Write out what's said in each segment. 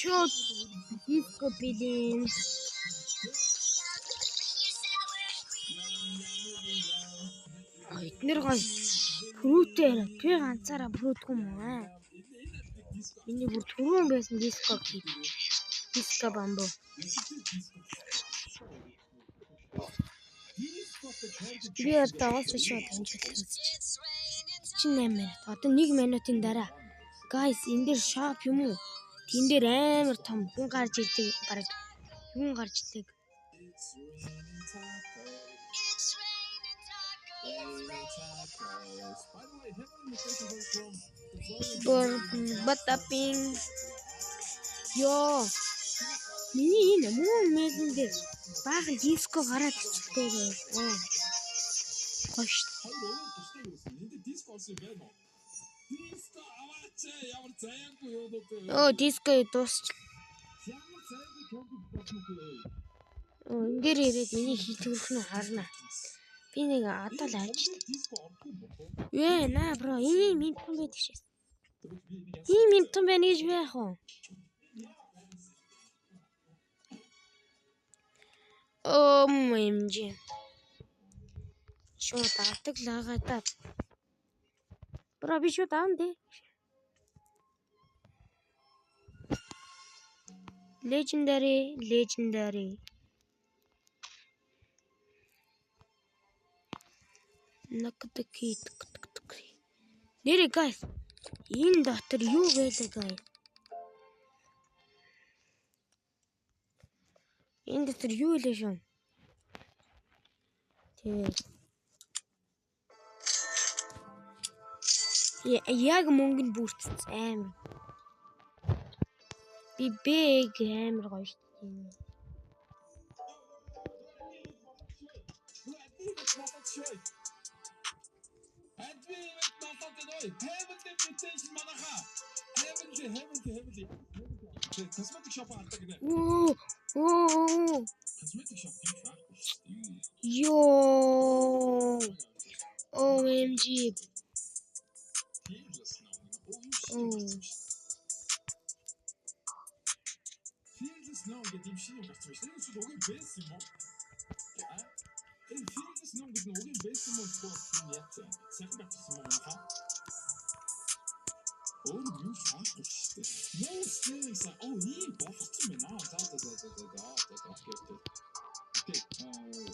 Шот диско билин. Эднэр гой фрүүтэй би ганцаараа фрүүтгүй юм аа. Эний бүр түрүүн байсан диско кит. Диско бамбу. Би одоо шууд амжилт үзчих. 48 минут. Одоо 1 минутын дараа. Guys, энэ дэр shop юм уу? Тэн дээр амар том хүн гарч ирдэг баг. Хүн гарч ирдэг. Батапин. Йоо. Миний энэ муу мэгэн дээр баахан диско гараад ирчихтэй. Гош. Оо, диско дуусч. Энэ дээр ирээд миний хийтгэрх нь харна. Би нэг одоо л хайж штэ. Ээ, наа бро, ийм минтэн байдаг шээ. Ийм минтэн байна гэж би яах вэ? OMG. Шууд авдаг лагатаа. Бро, би шууд аавна. Legendary. Накатаки. Нэрэ guys. Энэ дотор юу байлаа guys? Энэ дотор юу илээ шүү? Тэгээд яг мөнгөнд бүртц амар. Би бэг амар гоё шүү дээ. Cosmetic shop арддаг нэ. Оо. Cosmetic shop Yo. OMG. Fearless now гэдэг юм шиг юм гарч байна. Энэ чинь угийн бэс юм уу? Энэ fearless now гэдэг нь угийн бэс юм уу? Энэ яа цаа. Сайхан гарчсан юм байна. Oh, you fuck shit. No strings. Oh, he boxed me now. Okay.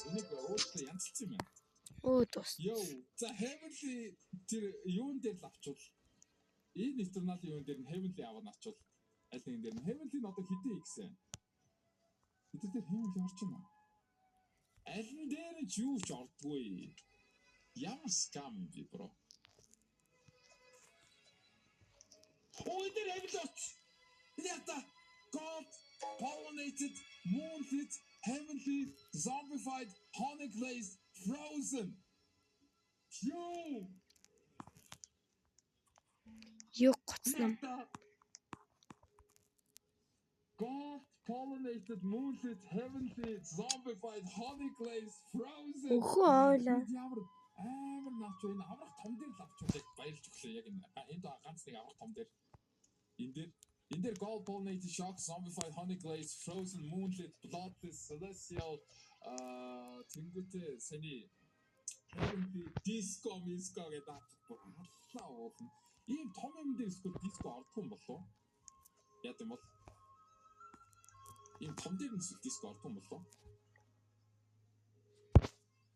Энийг өөртөө янзлсан юм. Оо тус. Yo, за heavenly тэр юун дээр л авчвал. Энэ eternal юун дээр нь heavenly аваад авчвал. Аль нэгэн дээр нь heavenly нь одоо хэдий ихсэн. Эдгээр дээр heavenly орч юм аа. Аль нь дээр ч юу ч ордгүй. Ямар scam би бро. Oh, in der Heavenly. Leta, gold, pollinated, moonlit, heavenly, zombified, honey glazed, frozen. Yo! Юу гоцсон. Gold, pollinated, moonlit, heavenly, zombified, honey glazed, frozen. Өхөө ойлаа. Амар наач энэ аврах том дээр л авчулаад баярлж өглөө яг энэ ганц нэг аврах том дээр энэ дээр gold pollinated shock zombified honey glaze frozen moonlit bloodless celestial тэнгуүтэй саний heavenly disco гэдэг хааллаа уулна ийм том юм дээр эсвэл disco ордох юм болов яа гэм бол ийм том дээр нь disco ордох юм болов.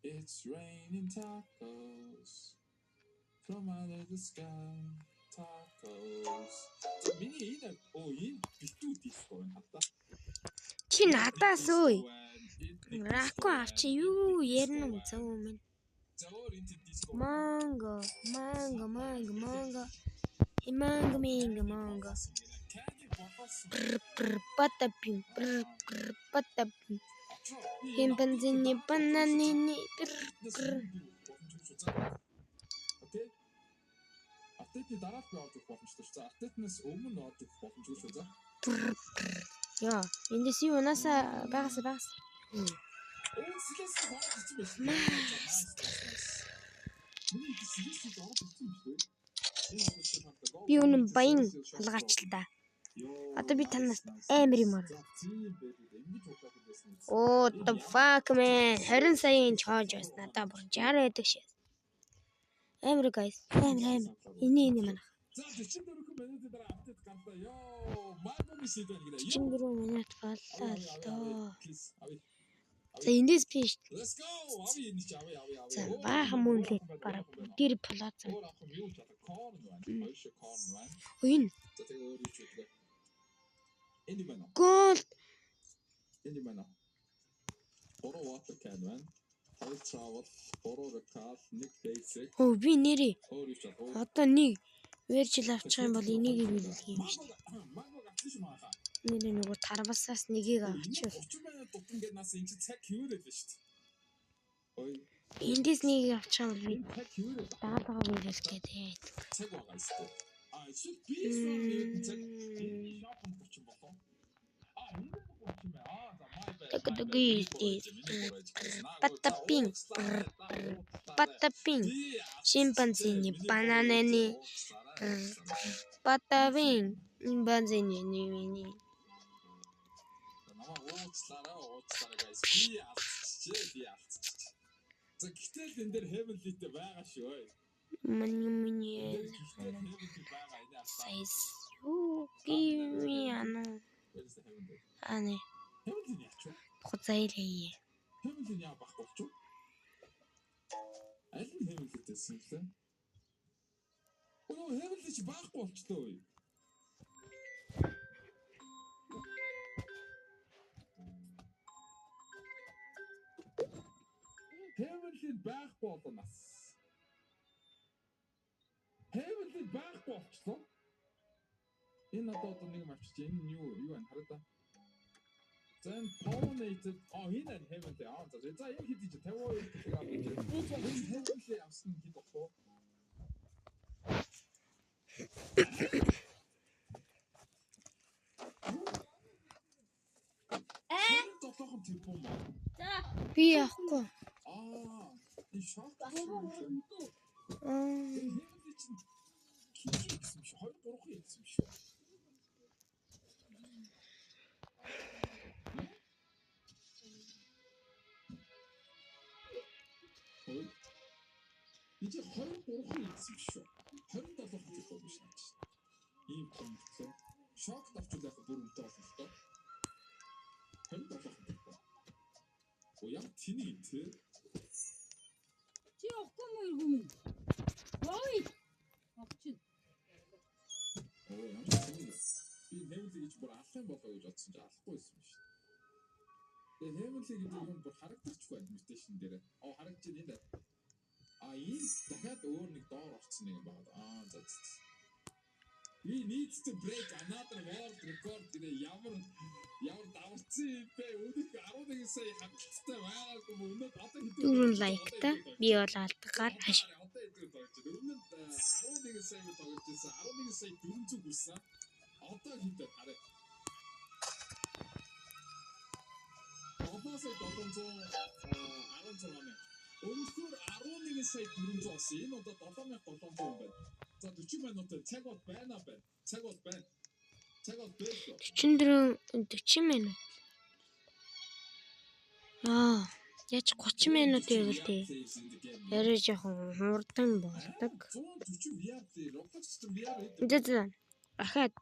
It's raining tacos from under the sky. Tacos. Миний энэ битүү диско байна хата. Чи надаас өө. Рако авчи юу ярина уу зөв минь. Манго. Батапин. Химпанзини бананини. Окей. Апдейт дараад би орж ирэх боломжтой шүү. За апдейтнаас өмнө орж ирэх боломжгүй шүү. За. Яа, эндээс юу унаасаа байгаас. Би үнэн баян халгаач л да. Одоо би танаас амар юм аа. За тийм байдаг. Ингэж удаа хэлсэн. What the fuck man? 20 саяын чарж байсан. Надаа бүр 60 байдаг шээ. Амар guys. Амар. Энэ манай. За 44 минутын дараа апдейт гарлаа. Йоо, Майами Сид байна гэнэ. 44 минут боллоо л доо. Please, ави. За эндээс биш. Let's go. Ави энэ ч ави. За баахан мөн л бараг бүгдээр плаза. Өөр авах юм юу чадах? Корн байна. Хоёр шиг корн байна. Уин. За тэгээ өөр юу ч үгүй. Энэ байна. Гол. Энэ байна. Бороо water can байна. Хоёр travel, бороо recall, нэг basic. Оо би нэрээ. Өөр юу чадах? Одоо нэг вержил авчих юм бол энийг бэлдэх юм шүү дээ. Манго гацчих юм аа. Нэрээ нөгөө тарвасаас нэгийг авчих. 30 минут дутан гэдэг нас энэ чинь цаг хөвөрөөд байна шүү дээ. Ой, Эндээс нэг авчих юм бол би энэ цаг хөвөрөөд даалгаа бэлдэх гэдэг. цаг байгаа юм шүү дээ. Эсвэл би энэ цаг энэ шопонд 30 болоо. Энэ 30 мэ. За май бай. Патапин. Шимпанзини банананы. Патавин. Шимпанзини нэмини. Намаа уучлаарай guys. Би алдчихжээ. За гэтэл энэ дээр heavenly-тэй байгаа шүү. Мани. Сайс. Юу гими ано. Ане. Heavenly яач вэ? Хуцайлээ. Heavenly яа бах болч юу? Аль нь heavenly-тэйсэн лээ? Оо heavenly чи баахгүй болчлоо юу? Heavenly байхгүй болоонас. Heavenly байхгүй болчлоо. Энэ одоо нэг юм авчиж энэ юу байна хараа та. За энэ pollinated энэ heavenly за энэ хэд гэж 52 кг авчих. Heavenly авсан хэд болох вэ? Толгойн тэрбум ба. Би яахгүй. Энэ шок. Гэсэн шүү. 2 3 хэлсэн шүү. Энд 2 3 хэлсэн шүү. 27 хэлсэн шүү. Ийм комплексээ шок давчулах бүр үнэтэй болно л доо. 27 хэлсэн. Оо яг тний тий. Чи явахгүй мó иргүм. Ой. Авчин. Оо ямар тийм. Би нэмэлт гэж бүр алах юм болоо гэж бодсон чи алахгүй байсан юм шүү. Тэгээ нэмэлт гэдэг юм бүр харагдчихгүй администрашн дээр. Харагдчих энэ. Энэ дахиад өөр нэг доор орсон нэг юм байна. За. We need to break another world record гэдэг ямар даварцсан бэ? Өнөөх 11 сая хангалттай байгаагүй өнөөд одоо хэд Дөрвөн лайктай. Би бол алдгаар хаш. Өнөөд 11 сая тоглож байсан. 11 сая 400 хүрсэн. Одоо хэд хараа. 716 мянга. Өнөхөр 11 сая 400 болсон. Энэ одоо 7700 байна. За 40 минут цаг бол байна. Цаг бол байна. 40 минут. Яаж 30 минут байвал тий. Ярэ жоохон хурдан болдог. 140 VR дээр Roblox VR За. Ахаад